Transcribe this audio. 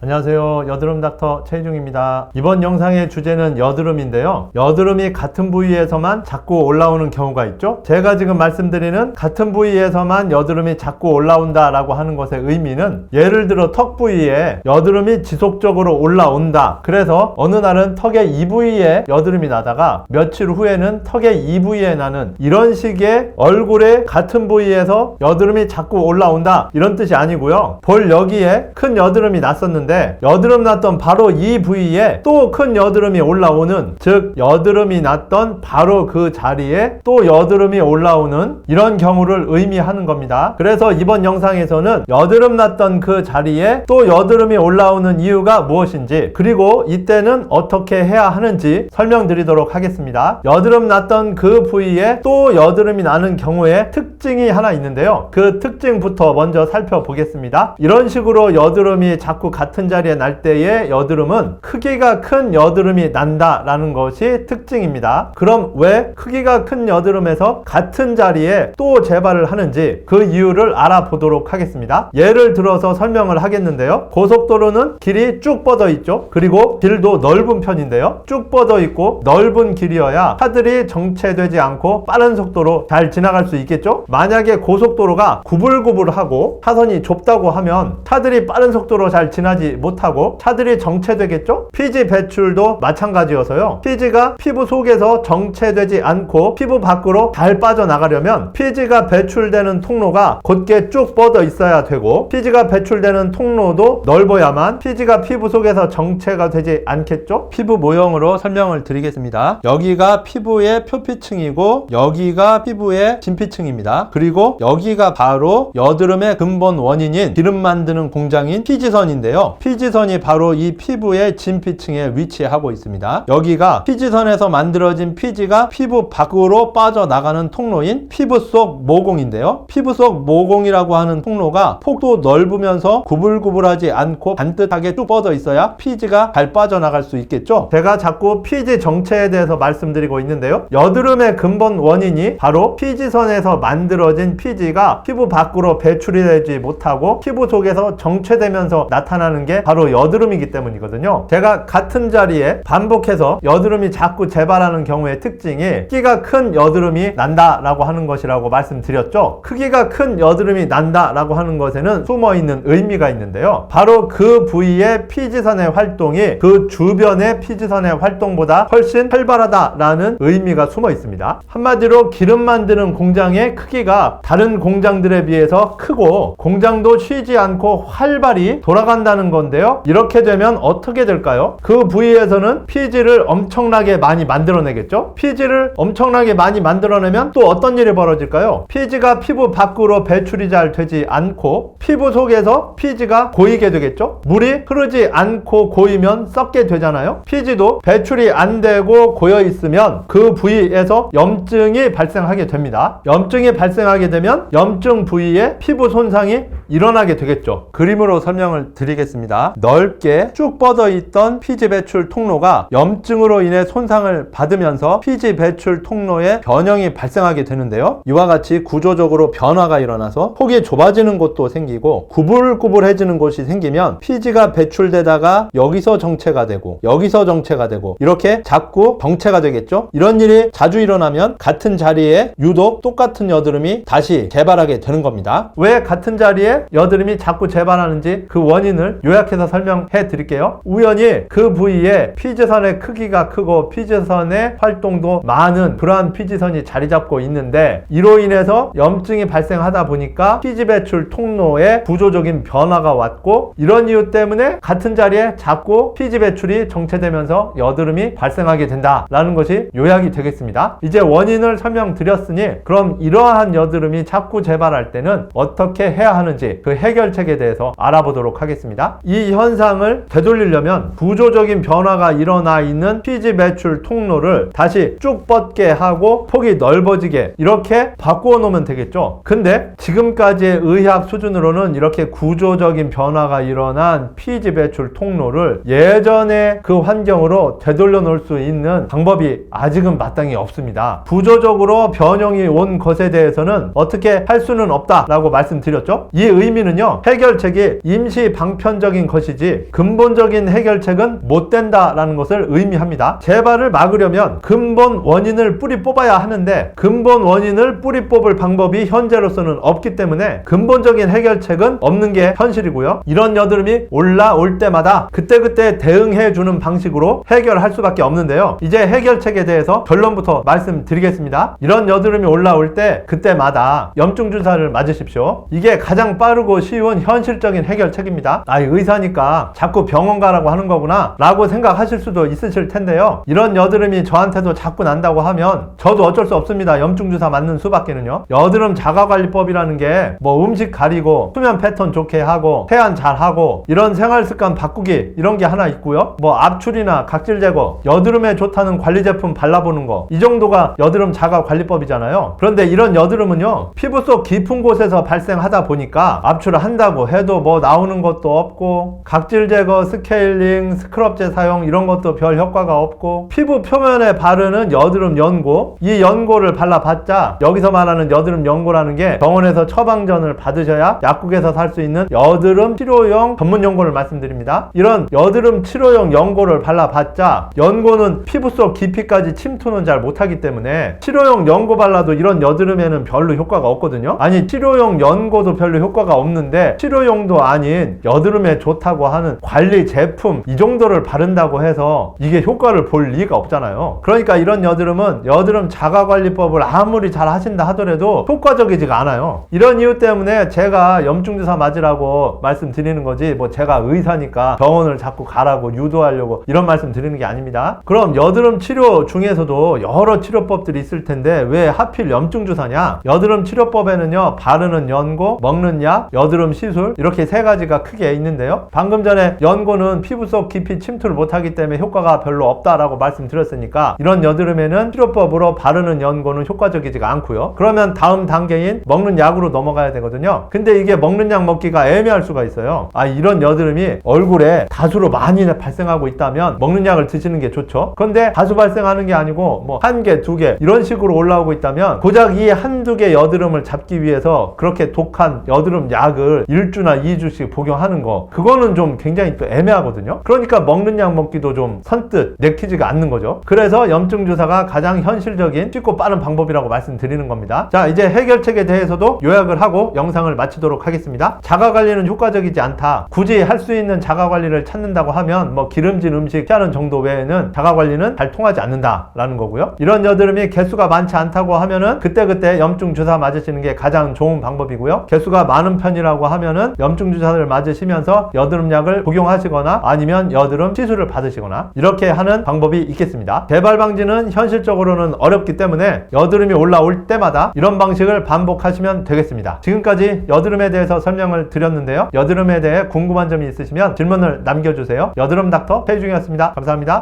안녕하세요. 여드름 닥터 최희중입니다. 이번 영상의 주제는 여드름인데요. 여드름이 같은 부위에서만 자꾸 올라오는 경우가 있죠. 제가 지금 말씀드리는 같은 부위에서만 여드름이 자꾸 올라온다 라고 하는 것의 의미는, 예를 들어 턱 부위에 여드름이 지속적으로 올라온다. 그래서 어느 날은 턱의 이 부위에 여드름이 나다가 며칠 후에는 턱의 이 부위에 나는, 이런 식의 얼굴의 같은 부위에서 여드름이 자꾸 올라온다, 이런 뜻이 아니고요. 볼 여기에 큰 여드름이 났었는데 여드름 났던 바로 이 부위에 또 큰 여드름이 올라오는, 즉 여드름이 났던 바로 그 자리에 또 여드름이 올라오는, 이런 경우를 의미하는 겁니다. 그래서 이번 영상에서는 여드름 났던 그 자리에 또 여드름이 올라오는 이유가 무엇인지, 그리고 이때는 어떻게 해야 하는지 설명드리도록 하겠습니다. 여드름 났던 그 부위에 또 여드름이 나는 경우에 특징이 하나 있는데요. 그 특징부터 먼저 살펴보겠습니다. 이런 식으로 여드름이 자꾸 같은 자리에 날 때의 여드름은 크기가 큰 여드름이 난다라는 것이 특징입니다. 그럼 왜 크기가 큰 여드름에서 같은 자리에 또 재발을 하는지 그 이유를 알아보도록 하겠습니다. 예를 들어서 설명을 하겠는데요. 고속도로는 길이 쭉 뻗어 있죠. 그리고 길도 넓은 편인데요. 쭉 뻗어 있고 넓은 길이어야 차들이 정체되지 않고 빠른 속도로 잘 지나갈 수 있겠죠. 만약에 고속도로가 구불구불하고 차선이 좁다고 하면 차들이 빠른 속도로 잘 지나지 못하고 차들이 정체되겠죠? 피지 배출도 마찬가지여서요. 피지가 피부 속에서 정체되지 않고 피부 밖으로 잘 빠져나가려면 피지가 배출되는 통로가 곧게 쭉 뻗어 있어야 되고, 피지가 배출되는 통로도 넓어야만 피지가 피부 속에서 정체가 되지 않겠죠? 피부 모형으로 설명을 드리겠습니다. 여기가 피부의 표피층이고 여기가 피부의 진피층입니다. 그리고 여기가 바로 여드름의 근본 원인인 기름 만드는 공장인 피지선인데요. 피지선이 바로 이 피부의 진피층에 위치하고 있습니다. 여기가 피지선에서 만들어진 피지가 피부 밖으로 빠져나가는 통로인 피부 속 모공인데요. 피부 속 모공이라고 하는 통로가 폭도 넓으면서 구불구불하지 않고 반듯하게 쭉 뻗어 있어야 피지가 잘 빠져나갈 수 있겠죠. 제가 자꾸 피지 정체에 대해서 말씀드리고 있는데요. 여드름의 근본 원인이 바로 피지선에서 만들어진 피지가 피부 밖으로 배출이 되지 못하고 피부 속에서 정체되면서 나타나는 게 바로 여드름이기 때문이거든요. 제가 같은 자리에 반복해서 여드름이 자꾸 재발하는 경우의 특징이 크기가 큰 여드름이 난다라고 하는 것이라고 말씀드렸죠. 크기가 큰 여드름이 난다라고 하는 것에는 숨어있는 의미가 있는데요. 바로 그 부위의 피지선의 활동이 그 주변의 피지선의 활동보다 훨씬 활발하다라는 의미가 숨어 있습니다. 한마디로 기름 만드는 공장의 크기가 다른 공장들에 비해서 크고 공장도 쉬지 않고 활발히 돌아간다는 건데요. 이렇게 되면 어떻게 될까요? 그 부위에서는 피지를 엄청나게 많이 만들어내겠죠? 피지를 엄청나게 많이 만들어내면 또 어떤 일이 벌어질까요? 피지가 피부 밖으로 배출이 잘 되지 않고 피부 속에서 피지가 고이게 되겠죠? 물이 흐르지 않고 고이면 썩게 되잖아요? 피지도 배출이 안 되고 고여 있으면 그 부위에서 염증이 발생하게 됩니다. 염증이 발생하게 되면 염증 부위에 피부 손상이 일어나게 되겠죠. 그림으로 설명을 드리겠습니다. 넓게 쭉 뻗어 있던 피지 배출 통로가 염증으로 인해 손상을 받으면서 피지 배출 통로에 변형이 발생하게 되는데요. 이와 같이 구조적으로 변화가 일어나서 폭이 좁아지는 곳도 생기고 구불구불해지는 곳이 생기면 피지가 배출되다가 여기서 정체가 되고 여기서 정체가 되고 이렇게 자꾸 정체가 되겠죠. 이런 일이 자주 일어나면 같은 자리에 유독 똑같은 여드름이 다시 재발하게 되는 겁니다. 왜 같은 자리에 여드름이 자꾸 재발하는지 그 원인을 요약해서 설명해 드릴게요. 우연히 그 부위에 피지선의 크기가 크고 피지선의 활동도 많은 그러한 피지선이 자리 잡고 있는데, 이로 인해서 염증이 발생하다 보니까 피지 배출 통로에 구조적인 변화가 왔고, 이런 이유 때문에 같은 자리에 자꾸 피지 배출이 정체되면서 여드름이 발생하게 된다라는 것이 요약이 되겠습니다. 이제 원인을 설명드렸으니 그럼 이러한 여드름이 자꾸 재발할 때는 어떻게 해야 하는지 그 해결책에 대해서 알아보도록 하겠습니다. 이 현상을 되돌리려면 구조적인 변화가 일어나 있는 피지 배출 통로를 다시 쭉 뻗게 하고 폭이 넓어지게 이렇게 바꾸어 놓으면 되겠죠. 근데 지금까지의 의학 수준으로는 이렇게 구조적인 변화가 일어난 피지 배출 통로를 예전의 그 환경으로 되돌려 놓을 수 있는 방법이 아직은 마땅히 없습니다. 구조적으로 변형이 온 것에 대해서는 어떻게 할 수는 없다라고 말씀드렸죠. 이 의미는요, 해결책이 임시 방편적 부분적인 것이지 근본적인 해결책은 못 된다라는 것을 의미합니다. 재발을 막으려면 근본 원인을 뿌리 뽑아야 하는데 근본 원인을 뿌리 뽑을 방법이 현재로서는 없기 때문에 근본적인 해결책은 없는 게 현실이고요. 이런 여드름이 올라올 때마다 그때그때 대응해주는 방식으로 해결할 수밖에 없는데요. 이제 해결책에 대해서 결론부터 말씀드리겠습니다. 이런 여드름이 올라올 때 그때마다 염증 주사를 맞으십시오. 이게 가장 빠르고 쉬운 현실적인 해결책입니다. 의사니까 자꾸 병원 가라고 하는 거구나 라고 생각하실 수도 있으실 텐데요. 이런 여드름이 저한테도 자꾸 난다고 하면 저도 어쩔 수 없습니다. 염증 주사 맞는 수밖에는요. 여드름 자가관리법이라는 게 뭐 음식 가리고 수면 패턴 좋게 하고 세안 잘 하고 이런 생활 습관 바꾸기 이런 게 하나 있고요. 뭐 압출이나 각질 제거, 여드름에 좋다는 관리 제품 발라보는 거, 이 정도가 여드름 자가관리법이잖아요. 그런데 이런 여드름은요, 피부 속 깊은 곳에서 발생하다 보니까 압출을 한다고 해도 뭐 나오는 것도 없고, 각질 제거, 스케일링, 스크럽제 사용 이런 것도 별 효과가 없고, 피부 표면에 바르는 여드름 연고, 이 연고를 발라봤자 여기서 말하는 여드름 연고라는 게 병원에서 처방전을 받으셔야 약국에서 살 수 있는 여드름 치료용 전문 연고를 말씀드립니다. 이런 여드름 치료용 연고를 발라봤자 연고는 피부 속 깊이까지 침투는 잘 못하기 때문에 치료용 연고 발라도 이런 여드름에는 별로 효과가 없거든요. 아니, 치료용 연고도 별로 효과가 없는데 치료용도 아닌 여드름에 좋다고 하는 관리 제품 이 정도를 바른다고 해서 이게 효과를 볼 리가 없잖아요. 그러니까 이런 여드름은 여드름 자가관리법을 아무리 잘 하신다 하더라도 효과적이지가 않아요. 이런 이유 때문에 제가 염증주사 맞으라고 말씀드리는 거지, 뭐 제가 의사니까 병원을 자꾸 가라고 유도하려고 이런 말씀 드리는 게 아닙니다. 그럼 여드름 치료 중에서도 여러 치료법들이 있을 텐데 왜 하필 염증주사냐? 여드름 치료법에는요, 바르는 연고, 먹는 약, 여드름 시술 이렇게 세 가지가 크게 있는데요. 방금 전에 연고는 피부 속 깊이 침투를 못하기 때문에 효과가 별로 없다라고 말씀드렸으니까 이런 여드름에는 치료법으로 바르는 연고는 효과적이지가 않고요. 그러면 다음 단계인 먹는 약으로 넘어가야 되거든요. 근데 이게 먹는 약 먹기가 애매할 수가 있어요. 이런 여드름이 얼굴에 다수로 많이 발생하고 있다면 먹는 약을 드시는 게 좋죠. 그런데 다수 발생하는 게 아니고 뭐 한 개, 두 개 이런 식으로 올라오고 있다면 고작 이 한두 개 여드름을 잡기 위해서 그렇게 독한 여드름 약을 1주나 2주씩 복용하는 거, 그거는 좀 굉장히 또 애매하거든요. 그러니까 먹는 약 먹기도 좀 선뜻 내키지가 않는 거죠. 그래서 염증 주사가 가장 현실적인 쉽고 빠른 방법이라고 말씀드리는 겁니다. 자, 이제 해결책에 대해서도 요약을 하고 영상을 마치도록 하겠습니다. 자가관리는 효과적이지 않다. 굳이 할 수 있는 자가관리를 찾는다고 하면 뭐 기름진 음식 피하는 정도 외에는 자가관리는 잘 통하지 않는다라는 거고요. 이런 여드름이 개수가 많지 않다고 하면은 그때그때 염증 주사 맞으시는 게 가장 좋은 방법이고요. 개수가 많은 편이라고 하면은 염증 주사를 맞으시면서 여드름 약을 복용하시거나 아니면 여드름 시술을 받으시거나 이렇게 하는 방법이 있겠습니다. 재발 방지는 현실적으로는 어렵기 때문에 여드름이 올라올 때마다 이런 방식을 반복하시면 되겠습니다. 지금까지 여드름에 대해서 설명을 드렸는데요. 여드름에 대해 궁금한 점이 있으시면 질문을 남겨주세요. 여드름 닥터 최희중이었습니다. 감사합니다.